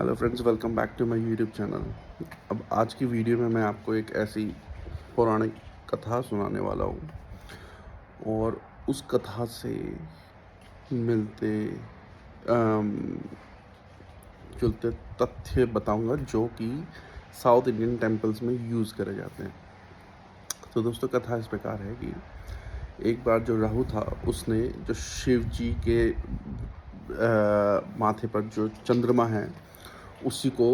Hello friends, welcome back to my YouTube channel. अब आज की वीडियो में मैं आपको एक ऐसी पौराणिक कथा सुनाने वाला हूँ और उस कथा से मिलते अम, जुलते तथ्य बताऊंगा जो कि साउथ इंडियन टेम्पल्स में यूज़ करे जाते हैं। तो दोस्तों, कथा इस प्रकार है कि एक बार जो राहु था उसने जो शिव जी के माथे पर जो चंद्रमा है उसी को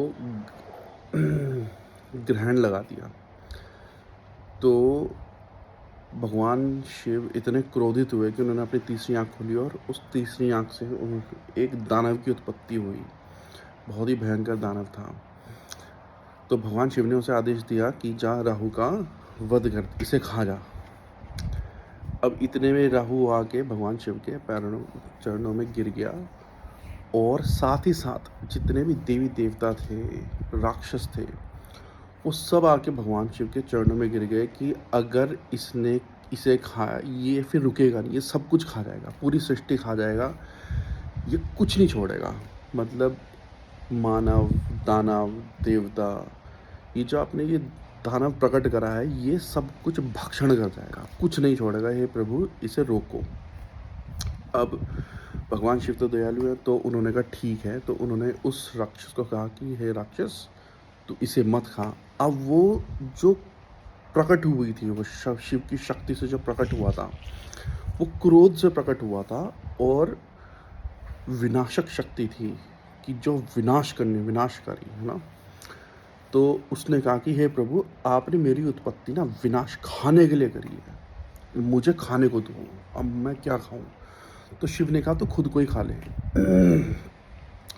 ग्रहण लगा दिया। तो भगवान शिव इतने क्रोधित हुए कि उन्होंने अपनी तीसरी आँख खोली और उस तीसरी आँख से एक दानव की उत्पत्ति हुई। बहुत ही भयंकर दानव था। तो भगवान शिव ने उसे आदेश दिया कि जा राहु का वध कर, इसे खा जा। अब इतने में राहु आके भगवान शिव के पैरों चरणों में गिर गया और साथ ही साथ जितने भी देवी देवता थे, राक्षस थे, वो सब आके भगवान शिव के चरणों में गिर गए कि अगर इसने इसे खाया, ये फिर रुकेगा नहीं, ये सब कुछ खा जाएगा, पूरी सृष्टि खा जाएगा, ये कुछ नहीं छोड़ेगा। मतलब मानव, दानव, देवता, ये जो आपने ये दानव प्रकट करा है, ये सब कुछ भक्षण कर जाएगा, कुछ नहीं छोड़ेगा। हे प्रभु, इसे रोको। अब भगवान शिव तो दयालु है, तो उन्होंने कहा ठीक है। तो उन्होंने उस राक्षस को कहा कि हे राक्षस, तो इसे मत खा। अब वो जो प्रकट हुई थी, वो शिव की शक्ति से जो प्रकट हुआ था, वो क्रोध से प्रकट हुआ था और विनाशक शक्ति थी कि जो विनाशकारी है ना। तो उसने कहा कि हे प्रभु, आपने मेरी उत्पत्ति ना विनाश खाने के लिए करी है, मुझे खाने को दो, अब मैं क्या खाऊं। तो शिव ने कहा तो खुद को ही खा ले।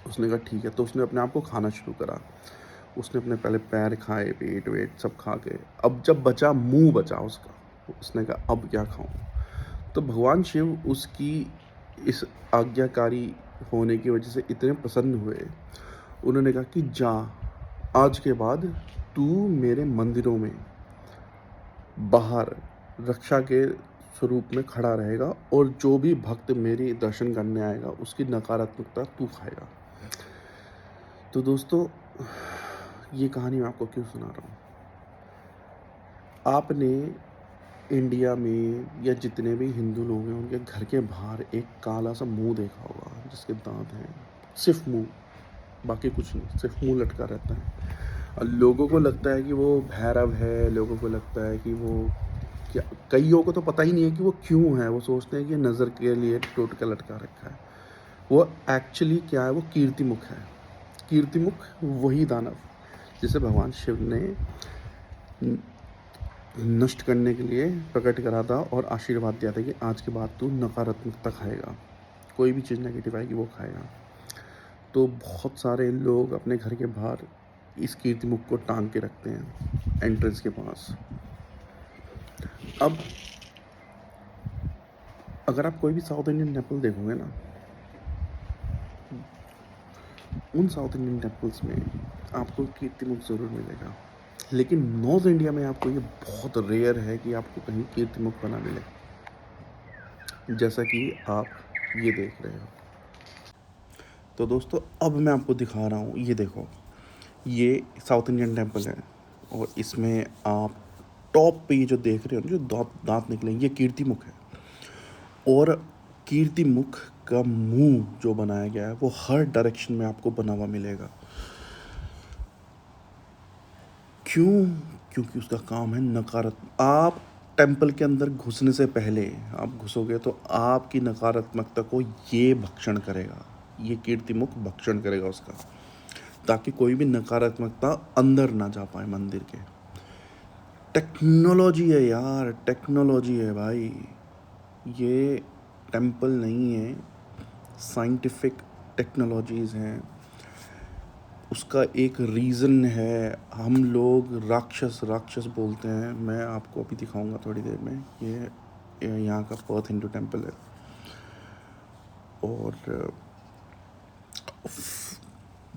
उसने कहा ठीक है। तो उसने अपने आप को खाना शुरू करा। उसने अपने पहले पैर खाए, पेट वेट सब खा के, अब जब बचा मुंह बचा उसका, उसने कहा अब क्या खाऊं। तो भगवान शिव उसकी इस आज्ञाकारी होने की वजह से इतने प्रसन्न हुए, उन्होंने कहा कि जा, आज के बाद तू मेरे मंदिरों में बाहर रक्षा के स्वरूप में खड़ा रहेगा और जो भी भक्त मेरे दर्शन करने आएगा उसकी नकारात्मकता तू खाएगा। तो दोस्तों, ये कहानी मैं आपको क्यों सुना रहा हूँ। आपने इंडिया में या जितने भी हिंदू लोग हैं उनके घर के बाहर एक काला सा मुंह देखा होगा जिसके दांत हैं, सिर्फ मुंह, बाकी कुछ नहीं, सिर्फ मुंह लटका रहता है। और लोगों को लगता है कि वो भैरव है, लोगों को लगता है कि वो क्या, कईयों को तो पता ही नहीं है कि वो क्यों है। वो सोचते हैं कि नज़र के लिए टोटका लटका रखा है। वो एक्चुअली क्या है, वो कीर्तिमुख है। कीर्तिमुख वही दानव जिसे भगवान शिव ने नष्ट करने के लिए प्रकट करा था और आशीर्वाद दिया था कि आज के बाद तू नकारात्मकता खाएगा, कोई भी चीज़ नेगेटिव आएगी वो खाएगा। तो बहुत सारे लोग अपने घर के बाहर इस कीर्तिमुख को टांग के रखते हैं एंट्रेंस के पास। अब अगर आप कोई भी साउथ इंडियन टेम्पल देखोगे ना, उन साउथ इंडियन टेम्पल्स में आपको कीर्तिमुख ज़रूर मिलेगा। लेकिन नॉर्थ इंडिया में आपको ये बहुत रेयर है कि आपको कहीं कीर्तिमुख बना मिले, जैसा कि आप ये देख रहे हो। तो दोस्तों, अब मैं आपको दिखा रहा हूँ, ये देखो, ये साउथ इंडियन टेम्पल है और इसमें आप टॉप पे ये जो देख रहे हो ना, जो दांत दांत निकले, ये कीर्तिमुख है। और कीर्तिमुख का मुंह जो बनाया गया है वो हर डायरेक्शन में आपको बना हुआ मिलेगा। क्यों? क्योंकि उसका काम है नकारात्मक। आप टेम्पल के अंदर घुसने से पहले, आप घुसोगे तो आपकी नकारात्मकता को ये भक्षण करेगा, ये कीर्तिमुख भक्षण करेगा उसका, ताकि कोई भी नकारात्मकता अंदर ना जा पाए मंदिर के। टेक्नोलॉजी है यार, टेक्नोलॉजी है भाई, ये टेम्पल नहीं है, साइंटिफिक टेक्नोलॉजीज़ हैं। उसका एक रीज़न है। हम लोग राक्षस राक्षस बोलते हैं। मैं आपको अभी दिखाऊंगा थोड़ी देर में। ये यहाँ का पर्थ हिंदू टेम्पल है और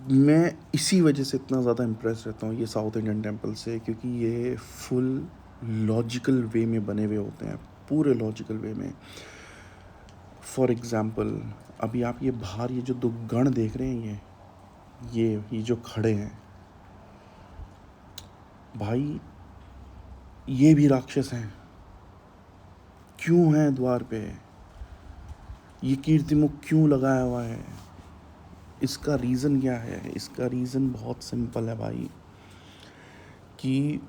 मैं इसी वजह से इतना ज़्यादा इम्प्रेस रहता हूँ ये साउथ इंडियन टेम्पल से, क्योंकि ये फुल लॉजिकल वे में बने हुए होते हैं, पूरे लॉजिकल वे में। फॉर एग्ज़ाम्पल, अभी आप ये बाहर ये जो दो गण देख रहे हैं, ये जो खड़े हैं भाई, ये भी राक्षस हैं। क्यों हैं द्वार पे? ये कीर्तिमुख क्यों लगाया हुआ है? इसका रीज़न क्या है? इसका रीज़न बहुत सिंपल है भाई, कि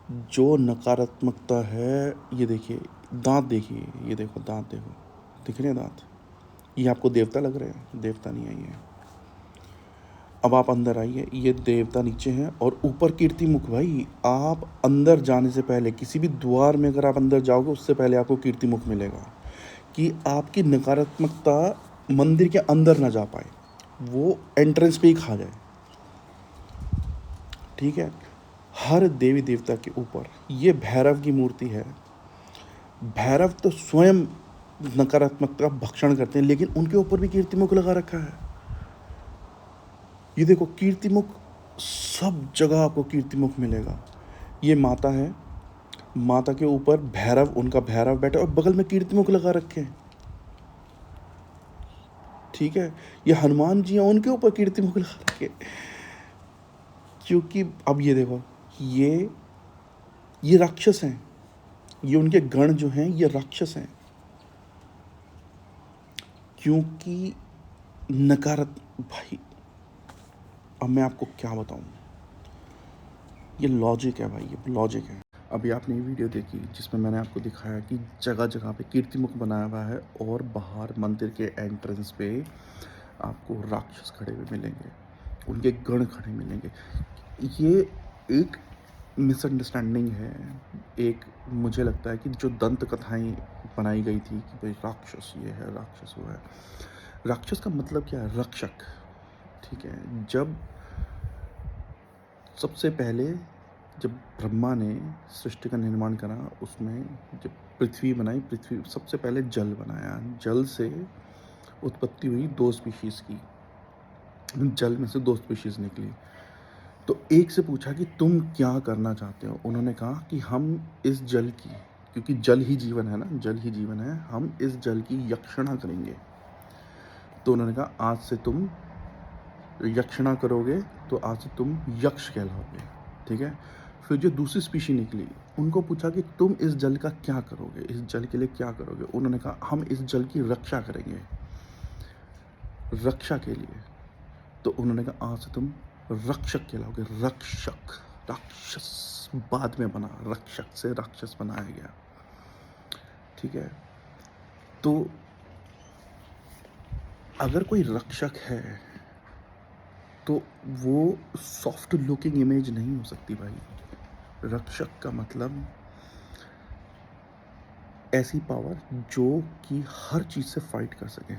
जो नकारात्मकता है, ये देखिए दांत, देखिए ये देखो दांत, देखो दिख रहे हैं दांत? ये आपको देवता लग रहे हैं? देवता नहीं है ये। अब आप अंदर आइए, ये देवता नीचे हैं और ऊपर कीर्तिमुख। भाई आप अंदर जाने से पहले, किसी भी द्वार में अगर आप अंदर जाओगे, उससे पहले आपको कीर्तिमुख मिलेगा, कि आपकी नकारात्मकता मंदिर के अंदर ना जा पाए, वो एंट्रेंस पे ही खा जाए। ठीक है? हर देवी देवता के ऊपर, ये भैरव की मूर्ति है। भैरव तो स्वयं नकारात्मकता का भक्षण करते हैं, लेकिन उनके ऊपर भी कीर्तिमुख लगा रखा है। ये देखो कीर्तिमुख, सब जगह आपको कीर्तिमुख मिलेगा। ये माता है, माता के ऊपर भैरव, उनका भैरव बैठा और बगल में कीर्तिमुख लगा रखे हैं। ठीक है? ये हनुमान जी हैं, उनके ऊपर कीर्तिमुख लगा रखे हैं। क्योंकि अब ये देखो, ये राक्षस हैं, ये उनके गण जो हैं, ये राक्षस हैं, क्योंकि भाई अब मैं आपको क्या बताऊं, ये लॉजिक है भाई, ये लॉजिक है। अभी आपने ये वीडियो देखी जिसमें मैंने आपको दिखाया कि जगह जगह पे कीर्तिमुख बनाया हुआ है, और बाहर मंदिर के एंट्रेंस पे आपको राक्षस खड़े हुए मिलेंगे, उनके गण खड़े मिलेंगे। ये एक मिसअंडरस्टैंडिंग है। एक, मुझे लगता है कि जो दंत कथाएं बनाई गई थी कि भाई राक्षस ये है, राक्षस वो है। राक्षस का मतलब क्या है? रक्षक। ठीक है? जब सबसे पहले, जब ब्रह्मा ने सृष्टि का निर्माण करा, उसमें जब पृथ्वी बनाई, पृथ्वी सबसे पहले जल बनाया, जल से उत्पत्ति हुई 2 स्पीशीज़ की, जल में से 2 स्पीशीज़ निकली। तो एक से पूछा कि तुम क्या करना चाहते हो? उन्होंने कहा कि हम इस जल की, क्योंकि जल ही जीवन है ना, जल ही जीवन है, हम इस जल की यक्षणा करेंगे। तो उन्होंने कहा आज से तुम यक्षणा करोगे, तो आज से तुम यक्ष कहलाओगे। ठीक है? फिर जो दूसरी स्पीशी निकली, उनको पूछा कि तुम इस जल का क्या करोगे, इस जल के लिए क्या करोगे? उन्होंने कहा हम इस जल की रक्षा करेंगे, रक्षा के लिए। तो उन्होंने कहा आज से तुम रक्षक कहलाओगे, रक्षक। राक्षस बाद में बना, रक्षक से राक्षस बनाया गया। ठीक है? तो अगर कोई रक्षक है तो वो सॉफ्ट लुकिंग इमेज नहीं हो सकती भाई। रक्षक का मतलब ऐसी पावर जो कि हर चीज़ से फाइट कर सके।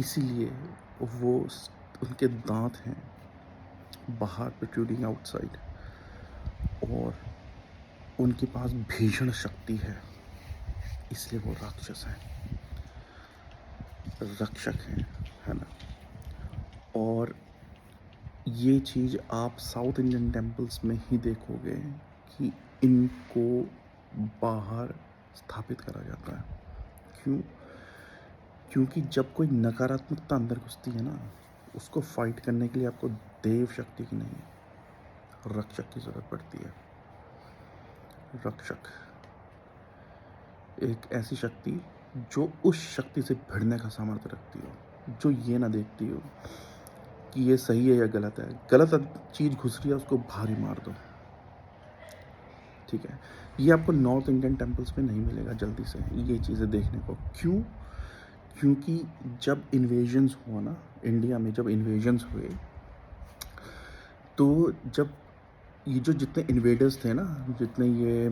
इसीलिए वो, उनके दांत हैं बाहर प्रोट्रूडिंग आउटसाइड, और उनके पास भीषण शक्ति है, इसलिए वो राक्षस हैं, रक्षक हैं, है ना? और ये चीज़ आप साउथ इंडियन टेम्पल्स में ही देखोगे कि इनको बाहर स्थापित करा जाता है। क्यों? क्योंकि जब कोई नकारात्मकता अंदर घुसती है ना, उसको फाइट करने के लिए आपको देव शक्ति की नहीं, रक्षक की ज़रूरत पड़ती है। रक्षक एक ऐसी शक्ति जो उस शक्ति से भिड़ने का सामर्थ्य रखती हो, जो ये ना देखती हो कि ये सही है या गलत है। गलत चीज़ घुस रही है, उसको भारी मार दो। ठीक है? ये आपको नॉर्थ इंडियन टेम्पल्स में नहीं मिलेगा जल्दी से ये चीज़ें देखने को। क्यों? क्योंकि जब इन्वेजन्स हुआ ना इंडिया में, जब इन्वेजन्स हुए, तो जब ये जो जितने इन्वेडर्स थे ना, जितने ये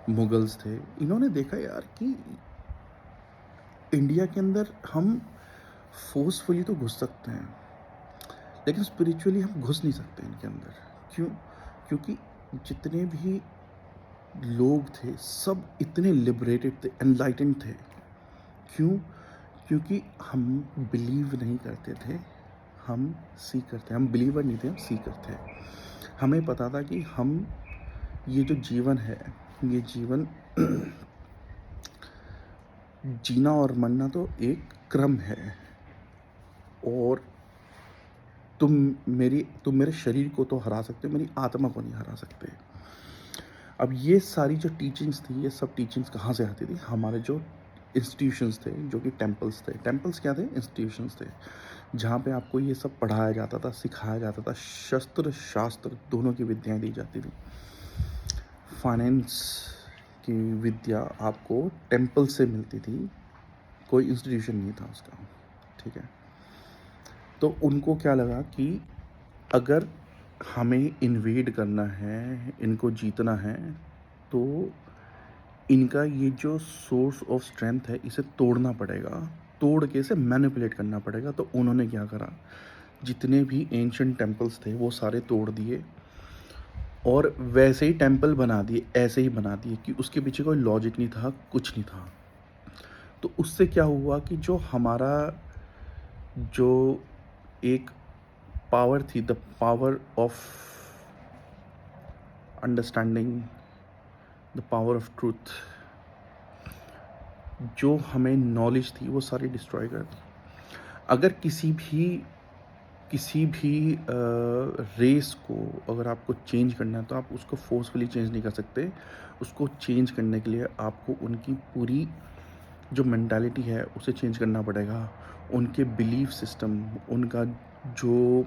मुगल्स थे, इन्होंने देखा यार कि इंडिया के अंदर हम फोर्सफुली तो घुस सकते हैं, लेकिन स्पिरिचुअली हम घुस नहीं सकते इनके अंदर। क्यों? क्योंकि जितने भी लोग थे सब इतने लिबरेटेड थे, एनलाइटेंड थे। क्यों? क्योंकि हम बिलीव नहीं करते थे, हम सीकर थे। हम बिलीवर नहीं थे, हम सीकर थे। हमें पता था कि हम, ये जो जीवन है, ये जीवन जीना और मरना तो एक क्रम है, और तुम मेरे शरीर को तो हरा सकते हो, मेरी आत्मा को नहीं हरा सकते। अब ये सारी जो टीचिंग्स थी, ये सब टीचिंग्स कहाँ से आती थी? हमारे जो इंस्टीट्यूशंस थे, जो कि टेम्पल्स थे। टेम्पल्स क्या थे? इंस्टीट्यूशंस थे, जहाँ पे आपको ये सब पढ़ाया जाता था, सिखाया जाता था। शस्त्र शास्त्र दोनों की विद्याएं दी जाती थी। फाइनेंस की विद्या आपको टेम्पल से मिलती थी, कोई इंस्टीट्यूशन नहीं था उसका, ठीक है। तो उनको क्या लगा कि अगर हमें इन्वेड करना है, इनको जीतना है, तो इनका ये जो सोर्स ऑफ स्ट्रेंथ है, इसे तोड़ना पड़ेगा, तोड़ के इसे मैनिपुलेट करना पड़ेगा। तो उन्होंने क्या करा, जितने भी एंशिएंट टेम्पल्स थे वो सारे तोड़ दिए, और वैसे ही टेम्पल बना दिए, ऐसे ही बना दिए कि उसके पीछे कोई लॉजिक नहीं था, कुछ नहीं था। तो उससे क्या हुआ कि जो हमारा जो एक पावर थी, the power of understanding, the power of truth, जो हमें नॉलेज थी, वो सारी डिस्ट्रॉय कर दी। अगर किसी भी रेस को अगर आपको चेंज करना है, तो आप उसको फोर्सफुली चेंज नहीं कर सकते। उसको चेंज करने के लिए आपको उनकी पूरी जो मेंटालिटी है उसे चेंज करना पड़ेगा। उनके बिलीफ सिस्टम, उनका जो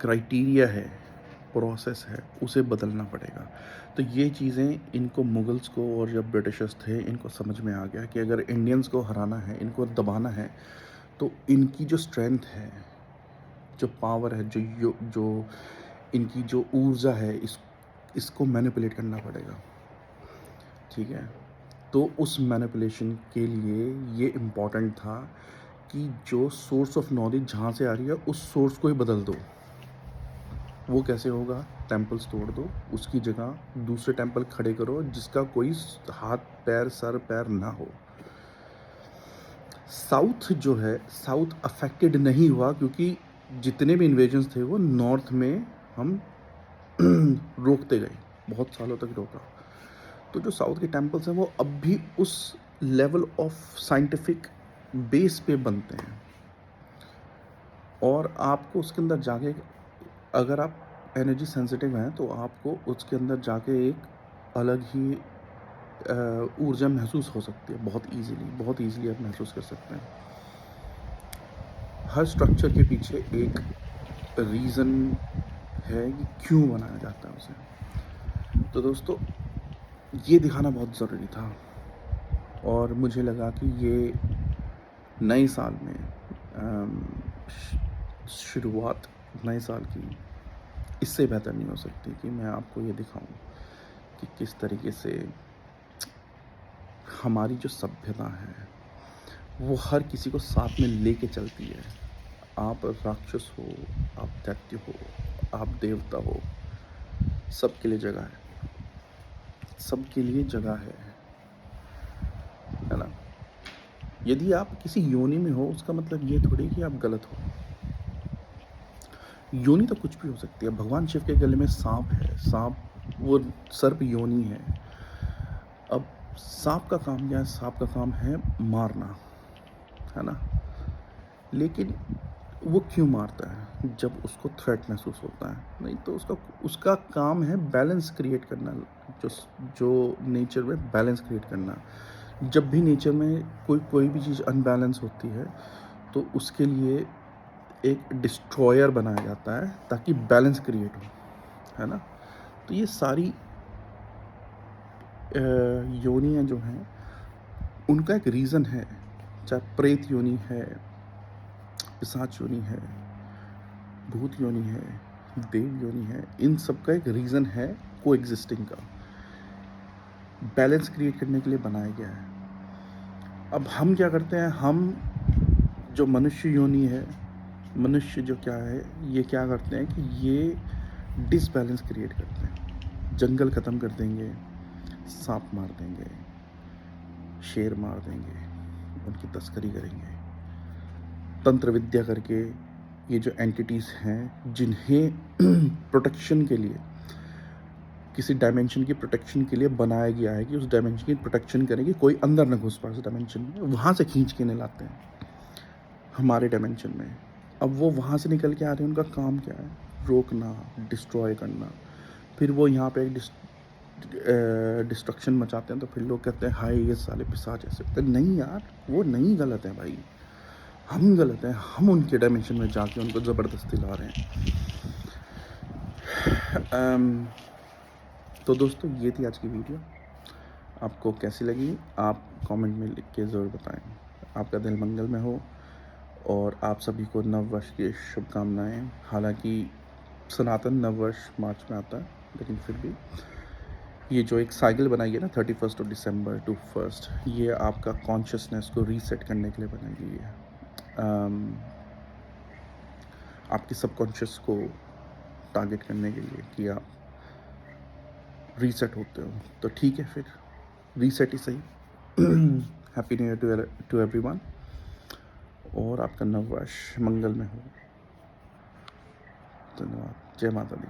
क्राइटेरिया है, प्रोसेस है, उसे बदलना पड़ेगा। तो ये चीज़ें इनको, मुगल्स को और जब ब्रिटिशर्स थे, इनको समझ में आ गया कि अगर इंडियंस को हराना है, इनको दबाना है, तो इनकी जो स्ट्रेंथ है, जो पावर है, जो इनकी जो ऊर्जा है, इसको मैनिपुलेट करना पड़ेगा, ठीक है। तो उस मैनिपुलेशन के लिए ये इम्पॉर्टेंट था कि जो सोर्स ऑफ नॉलेज जहाँ से आ रही है, उस सोर्स को ही बदल दो। वो कैसे होगा? टेम्पल्स तोड़ दो, उसकी जगह दूसरे टेम्पल खड़े करो जिसका कोई हाथ पैर, सर पैर ना हो। साउथ जो है, साउथ अफेक्टेड नहीं हुआ, क्योंकि जितने भी इन्वेजन्स थे वो नॉर्थ में हम रोकते गए, बहुत सालों तक रोका। तो जो साउथ के टेम्पल्स हैं वो अब भी उस लेवल ऑफ साइंटिफिक बेस पे बनते हैं, और आपको उसके अंदर जाके, अगर आप एनर्जी सेंसिटिव हैं, तो आपको उसके अंदर जाके एक अलग ही ऊर्जा महसूस हो सकती है, बहुत ईजीली आप महसूस कर सकते हैं। हर स्ट्रक्चर के पीछे एक रीज़न है कि क्यों बनाया जाता है उसे। तो दोस्तों, ये दिखाना बहुत ज़रूरी था, और मुझे लगा कि ये नए साल में शुरुआत नए साल की इससे बेहतर नहीं हो सकती कि मैं आपको ये दिखाऊं कि किस तरीके से हमारी जो सभ्यता है वो हर किसी को साथ में लेके चलती है। आप राक्षस हो, आप दैत्य हो, आप देवता हो, सबके लिए जगह है, सबके लिए जगह है ना। यदि आप किसी योनि में हो, उसका मतलब ये थोड़ी कि आप गलत हो। योनि तो कुछ भी हो सकती है। भगवान शिव के गले में सांप है, सांप वो सर्प योनि है। अब सांप का काम क्या है? सांप का काम है मारना, है ना। लेकिन वो क्यों मारता है? जब उसको थ्रेट महसूस होता है। नहीं तो उसका काम है बैलेंस क्रिएट करना, जो नेचर में बैलेंस क्रिएट करना। जब भी नेचर में कोई भी चीज़ अनबैलेंस होती है, तो उसके लिए एक डिस्ट्रॉयर बनाया जाता है ताकि बैलेंस क्रिएट हो, है ना। तो ये सारी योनियाँ जो हैं, उनका एक रीज़न है। चाहे प्रेत योनि है, पिशाच योनि है, भूत योनि है, देव योनि है, इन सब का एक रीज़न है को एग्जिस्टिंग का, बैलेंस क्रिएट करने के लिए बनाया गया है। अब हम क्या करते हैं? हम जो मनुष्य योनि है, मनुष्य जो क्या है, ये क्या करते हैं कि ये डिसबैलेंस क्रिएट करते हैं। जंगल ख़त्म कर देंगे, सांप मार देंगे, शेर मार देंगे, उनकी तस्करी करेंगे, तंत्र विद्या करके ये जो एंटिटीज़ हैं जिन्हें प्रोटेक्शन के लिए, किसी डायमेंशन की प्रोटेक्शन के लिए बनाया गया है कि उस डायमेंशन की प्रोटेक्शन करें कि कोई अंदर न घुस पाए उस डायमेंशन में, वहाँ से खींच के नहीं लाते हैं। हमारे डायमेंशन में। अब वो वहाँ से निकल के आ रहे हैं, उनका काम क्या है? रोकना, डिस्ट्रॉय करना। फिर वो यहाँ पे डिस्ट्रक्शन मचाते हैं, तो फिर लोग कहते हैं हाय ये साले पिशाच ऐसे। तो नहीं यार, वो नहीं गलत है भाई, हम गलत हैं। हम उनके डायमेंशन में जाके उनको ज़बरदस्ती ला रहे हैं। तो दोस्तों ये थी आज की वीडियो। आपको कैसी लगी आप कमेंट में लिख के ज़रूर बताएं। आपका दिल मंगल में हो और आप सभी को नववर्ष की शुभकामनाएं। हालांकि सनातन नववर्ष मार्च में आता है, लेकिन फिर भी ये जो एक साइकिल बनाई है ना 31 ऑफ दिसंबर टू 1, ये आपका कॉन्शियसनेस को रीसेट करने के लिए बनाई गई है। आपके सबकॉन्शियस को टारगेट करने के लिए कि आप रीसेट होते हो। तो ठीक है, फिर रीसेट ही सही। Happy new year to everyone, और आपका नववर्ष मंगल में हो। धन्यवाद। जय माता दी।